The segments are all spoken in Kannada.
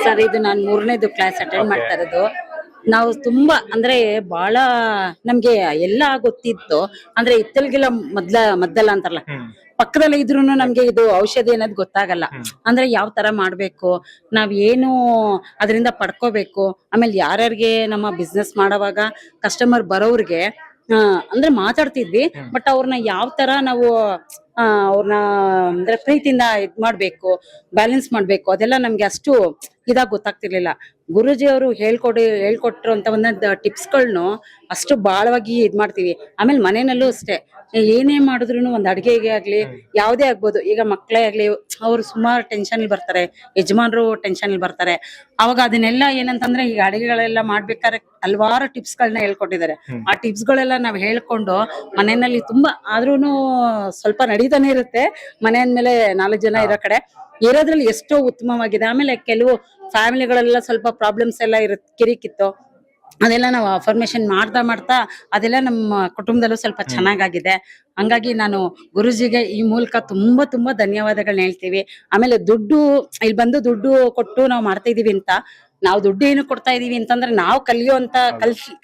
ಸರ್ ಇದು ನಾನು 3ನೇದು ಕ್ಲಾಸ್ ಅಟೆಂಡ್ ಮಾಡ್ತಾ ಇರೋದು. ನಾವು ತುಂಬಾ ಅಂದ್ರೆ ಬಹಳ ನಮ್ಗೆ ಎಲ್ಲ ಗೊತ್ತಿತ್ತು, ಅಂದ್ರೆ ಇತ್ತಲ್ಗೆಲ್ಲ ಮದ್ದಲ್ಲ ಅಂತಾರಲ್ಲ, ಪಕ್ಕದಲ್ಲೇ ಇದ್ರೂನು ನಮ್ಗೆ ಇದು ಔಷಧಿ ಅನ್ನೋದು ಗೊತ್ತಾಗಲ್ಲ. ಅಂದ್ರೆ ಯಾವ ತರ ಮಾಡ್ಬೇಕು, ನಾವ್ ಏನು ಅದರಿಂದ ಪಡ್ಕೋಬೇಕು, ಆಮೇಲೆ ಯಾರ್ಯಾರಿಗೆ ನಮ್ಮ ಬಿಸ್ನೆಸ್ ಮಾಡೋವಾಗ ಕಸ್ಟಮರ್ ಬರೋರ್ಗೆ ಅಂದ್ರೆ ಮಾತಾಡ್ತಿದ್ವಿ, ಬಟ್ ಅವ್ರನ್ನ ಯಾವ ತರ ನಾವು ಅವ್ರನ್ನ ಅಂದ್ರೆ ಪ್ರೀತಿಯಿಂದ ಇದ್ ಮಾಡ್ಬೇಕು, ಬ್ಯಾಲೆನ್ಸ್ ಮಾಡ್ಬೇಕು, ಅದೆಲ್ಲ ನಮ್ಗೆ ಅಷ್ಟು ಇದಾಗ ಗೊತ್ತಾಗ್ತಿರ್ಲಿಲ್ಲ. ಗುರುಜಿ ಅವರು ಹೇಳ್ಕೊಟ್ಟಿರುವಂತ ಒಂದೊಂದು ಟಿಪ್ಸ್ಗಳನ್ನು ಅಷ್ಟು ಬಾಳವಾಗಿ ಇದ್ ಮಾಡ್ತೀವಿ. ಆಮೇಲೆ ಮನೆಯಲ್ಲೂ ಅಷ್ಟೇ, ಏನೇ ಮಾಡಿದ್ರು ಒಂದ್ ಅಡ್ಗೆಗೆ ಆಗ್ಲಿ ಯಾವ್ದೇ ಆಗ್ಬೋದು, ಈಗ ಮಕ್ಳೇ ಆಗ್ಲಿ ಅವ್ರು ಸುಮಾರು ಟೆನ್ಷನ್ ಬರ್ತಾರೆ, ಯಜಮಾನ್ರು ಟೆನ್ಷನ್ ಬರ್ತಾರೆ. ಅವಾಗ ಅದನ್ನೆಲ್ಲ ಏನಂತಂದ್ರೆ ಈಗ ಅಡಿಗೆಗಳೆಲ್ಲ ಮಾಡ್ಬೇಕಾದ್ರೆ ಹಲವಾರು ಟಿಪ್ಸ್ ಗಳನ್ನ ಹೇಳ್ಕೊಟ್ಟಿದ್ದಾರೆ. ಆ ಟಿಪ್ಸ್ ಗಳೆಲ್ಲ ನಾವ್ ಹೇಳ್ಕೊಂಡು ಮನೆಯಲ್ಲಿ ತುಂಬಾ ಆದ್ರೂನು ಸ್ವಲ್ಪ ನಡೀತಾನೆ ಇರುತ್ತೆ. ಮನೆ ಅಂದ್ಮೇಲೆ 4 ಜನ ಇರೋ ಕಡೆ ಇರೋದ್ರಲ್ಲಿ ಎಷ್ಟೋ ಉತ್ತಮವಾಗಿದೆ. ಆಮೇಲೆ ಕೆಲವು ಫ್ಯಾಮಿಲಿಗಳೆಲ್ಲ ಸ್ವಲ್ಪ ಪ್ರಾಬ್ಲಮ್ಸ್ ಎಲ್ಲ ಕಿರಿಕಿತ್ತು, ಅದೆಲ್ಲ ನಾವು ಅಫರ್ಮೇಶನ್ ಮಾಡ್ತಾ ಅದೆಲ್ಲ ನಮ್ಮ ಕುಟುಂಬದಲ್ಲೂ ಸ್ವಲ್ಪ ಚೆನ್ನಾಗಾಗಿದೆ. ಹಂಗಾಗಿ ನಾನು ಗುರುಜಿಗೆ ಈ ಮೂಲಕ ತುಂಬಾ ಧನ್ಯವಾದಗಳನ್ನ ಹೇಳ್ತೀವಿ. ಆಮೇಲೆ ಇಲ್ಲಿ ಬಂದು ದುಡ್ಡು ಕೊಟ್ಟು ನಾವು ಮಾಡ್ತಾ ಇದೀವಿ ಅಂತ, ನಾವು ದುಡ್ಡು ಏನು ಕೊಡ್ತಾ ಇದೀವಿ ಅಂತಂದ್ರೆ ನಾವು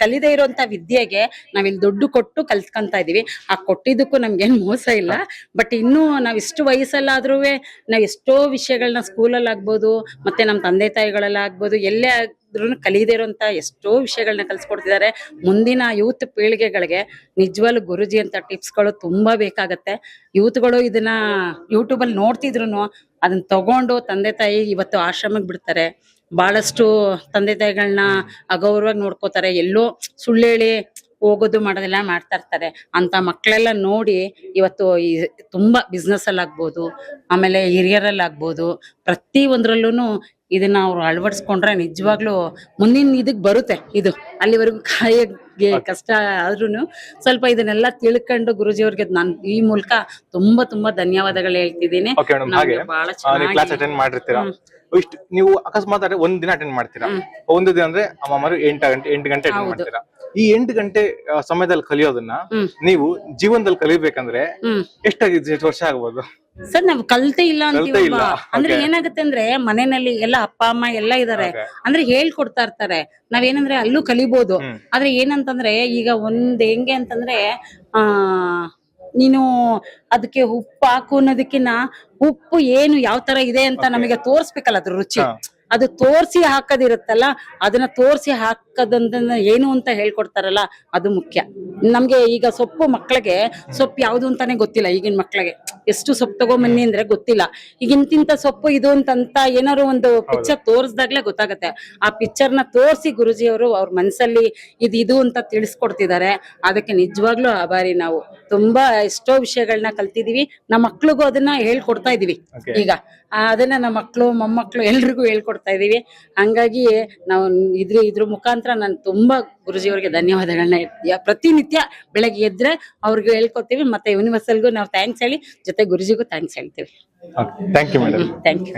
ಕಲಿದೇ ಇರುವಂತ ವಿದ್ಯೆಗೆ ನಾವಿಲ್ಲಿ ದುಡ್ಡು ಕೊಟ್ಟು ಕಲ್ತ್ಕೊಂತ ಇದೀವಿ. ಆ ಕೊಟ್ಟಿದ್ದಕ್ಕೂ ನಮ್ಗೇನ್ ಮೋಸ ಇಲ್ಲ. ಬಟ್ ಇನ್ನು ನಾವ್ ಇಷ್ಟು ವಯಸ್ಸಲ್ಲಾದ್ರೂ ನಾವ್ ಎಷ್ಟೋ ವಿಷಯಗಳನ್ನ ಸ್ಕೂಲಲ್ಲಿ ಆಗ್ಬೋದು, ಮತ್ತೆ ನಮ್ ತಂದೆ ತಾಯಿಗಳೆಲ್ಲ ಆಗ್ಬೋದು, ಎಲ್ಲೇ ಕಲಿಯದೇ ಇರುವಂತ ಎಷ್ಟೋ ವಿಷಯಗಳನ್ನ ಕಲ್ಸ್ಕೊಡ್ತಿದ್ದಾರೆ. ಮುಂದಿನ ಯೂತ್ ಪೀಳಿಗೆಗಳಿಗೆ ನಿಜವಾಗ್ಲೂ ಗುರುಜಿ ಅಂತ ಟಿಪ್ಸ್ಗಳು ತುಂಬಾ ಬೇಕಾಗತ್ತೆ. ಯೂತ್ಗಳು ಇದನ್ನ ಯೂಟ್ಯೂಬ್ ಅಲ್ಲಿ ನೋಡ್ತಿದ್ರು ಅದನ್ನ ತಗೊಂಡು ತಂದೆ ತಾಯಿ ಇವತ್ತು ಆಶ್ರಮಕ್ಕೆ ಬಿಡ್ತಾರೆ. ಬಹಳಷ್ಟು ತಂದೆ ತಾಯಿಗಳನ್ನ ಅಗೌರವಾಗಿ ನೋಡ್ಕೋತಾರೆ, ಎಲ್ಲೋ ಸುಳ್ಳೇಳಿ ಹೋಗೋದು ಮಾಡೋದೆಲ್ಲ ಮಾಡ್ತಾ ಇರ್ತಾರೆ. ಅಂತ ಮಕ್ಕಳೆಲ್ಲ ನೋಡಿ ಇವತ್ತು ತುಂಬಾ ಬಿಸ್ನೆಸ್ ಅಲ್ಲಿ ಆಗ್ಬೋದು, ಆಮೇಲೆ ಹಿರಿಯರಲ್ಲಿ ಆಗ್ಬೋದು, ಪ್ರತಿ ಒಂದ್ರಲ್ಲೂ ಇದನ್ನ ಅವ್ರು ಅಳವಡಿಸ್ಕೊಂಡ್ರೆ ನಿಜವಾಗ್ಲೂ ಮುಂದಿನ ಇದಕ್ ಬರುತ್ತೆ. ಇದು ಅಲ್ಲಿವರೆಗೂ ಕಾಯಕ್ಕೆ ಕಷ್ಟ ಆದ್ರೂನು ಸ್ವಲ್ಪ ಇದನ್ನೆಲ್ಲ ತಿಳ್ಕೊಂಡು ಗುರುಜಿಯವ್ರಿಗೆ ನಾನು ಈ ಮೂಲಕ ತುಂಬಾ ಧನ್ಯವಾದಗಳು ಹೇಳ್ತಿದ್ದೀನಿ. ಬಹಳ ಚೆನ್ನಾಗಿ ನೀವು ಅಕಸ್ಮಾತ್ ಒಂದ್ ದಿನ ಅಟೆಂಡ್ ಮಾಡ್ತೀರಾ, ಒಂದು ದಿನ ಅಂದ್ರೆ ಅಮ್ಮರು 8 ಗಂಟೆ ಅಟೆಂಡ್ ಮಾಡ್ತೀರಾ. ಈ 8 ಗಂಟೆ ಸಮಯದಲ್ಲಿ ಕಲಿಯೋದನ್ನ ನೀವು ಜೀವನದಲ್ಲಿ ಕಲಿಬೇಕಂದ್ರೆ ಎಷ್ಟು ವರ್ಷ ಆಗ್ಬೋದು ಸರ್? ನಾವ್ ಕಲ್ತೇ ಇಲ್ಲ ಅಂತೀವಲ್ವಾ, ಅಂದ್ರೆ ಏನಾಗುತ್ತೆ ಅಂದ್ರೆ ಮನೆಯಲ್ಲಿ ಎಲ್ಲ ಅಪ್ಪ ಅಮ್ಮ ಎಲ್ಲ ಇದಾರೆ, ಅಂದ್ರೆ ಹೇಳ್ಕೊಡ್ತಾ ಇರ್ತಾರೆ. ನಾವೇನಂದ್ರೆ ಅಲ್ಲೂ ಕಲಿಬಹುದು. ಆದ್ರೆ ಏನಂತಂದ್ರೆ ಈಗ ಹೆಂಗೆ ಅಂತಂದ್ರೆ ನೀನು ಅದಕ್ಕೆ ಉಪ್ಪು ಹಾಕು ಅನ್ನೋದಕ್ಕಿನ್ನ ಉಪ್ಪು ಏನು ಯಾವ ತರ ಇದೆ ಅಂತ ನಮಗೆ ತೋರ್ಸ್ಬೇಕಲ್ಲ, ಅದ್ರ ರುಚಿ. ಅದು ತೋರ್ಸಿ ಹಾಕೋದಿರುತ್ತಲ್ಲ, ಅದನ್ನ ತೋರ್ಸಿ ಹಾಕದಂತ ಏನು ಅಂತ ಹೇಳ್ಕೊಡ್ತಾರಲ್ಲ, ಅದು ಮುಖ್ಯ. ನಮ್ಗೆ ಈಗ ಸೊಪ್ಪು ಮಕ್ಳಿಗೆ ಸೊಪ್ಪು ಯಾವ್ದು ಅಂತಾನೆ ಗೊತ್ತಿಲ್ಲ. ಈಗಿನ ಮಕ್ಳಿಗೆ ಎಷ್ಟು ಸೊಪ್ಪು ತಗೊಂಬನ್ನಿ ಅಂದ್ರೆ ಗೊತ್ತಿಲ್ಲ. ಈಗ ಇಂತಿಂತ ಸೊಪ್ಪು ಇದು ಅಂತ ಏನಾರು ಒಂದು ಪಿಕ್ಚರ್ ತೋರ್ಸ್ದಾಗ್ಲೇ ಗೊತ್ತಾಗತ್ತೆ. ಆ ಪಿಕ್ಚರ್ನ ತೋರ್ಸಿ ಗುರುಜಿಯವರು ಅವ್ರ ಮನ್ಸಲ್ಲಿ ಇದು ಅಂತ ತಿಳಿಸ್ಕೊಡ್ತಿದ್ದಾರೆ. ಅದಕ್ಕೆ ನಿಜವಾಗ್ಲೂ ಆಭಾರಿ. ನಾವು ತುಂಬಾ ಎಷ್ಟೋ ವಿಷಯಗಳನ್ನ ಕಲ್ತಿದೀವಿ, ನಮ್ಮ ಮಕ್ಳಿಗೂ ಅದನ್ನ ಹೇಳ್ಕೊಡ್ತಾ ಇದೀವಿ. ಈಗ ಅದನ್ನ ನಮ್ಮ ಮಕ್ಳು ಮೊಮ್ಮಕ್ಳು ಎಲ್ರಿಗೂ ಹೇಳ್ಕೊಡ್ತಾ ಇದೀವಿ. ಹಂಗಾಗಿ ನಾವು ಇದ್ರ ಮುಖಾಂತರ ನಾನು ತುಂಬಾ ಗುರುಜಿಯವ್ರಿಗೆ ಧನ್ಯವಾದಗಳನ್ನ ಪ್ರತಿನಿತ್ಯ ಬೆಳಗ್ಗೆ ಎದ್ರೆ ಅವ್ರಿಗೆ ಹೇಳ್ಕೊತೀವಿ. ಮತ್ತೆ ಯೂನಿವರ್ಸಲ್ಗೂ ನಾವು ಥ್ಯಾಂಕ್ಸ್ ಹೇಳಿ ಜೊತೆ ಗುರುಜಿಗೂ ಥ್ಯಾಂಕ್ಸ್ ಹೇಳ್ತೀವಿ. Thank you madam. Thank you.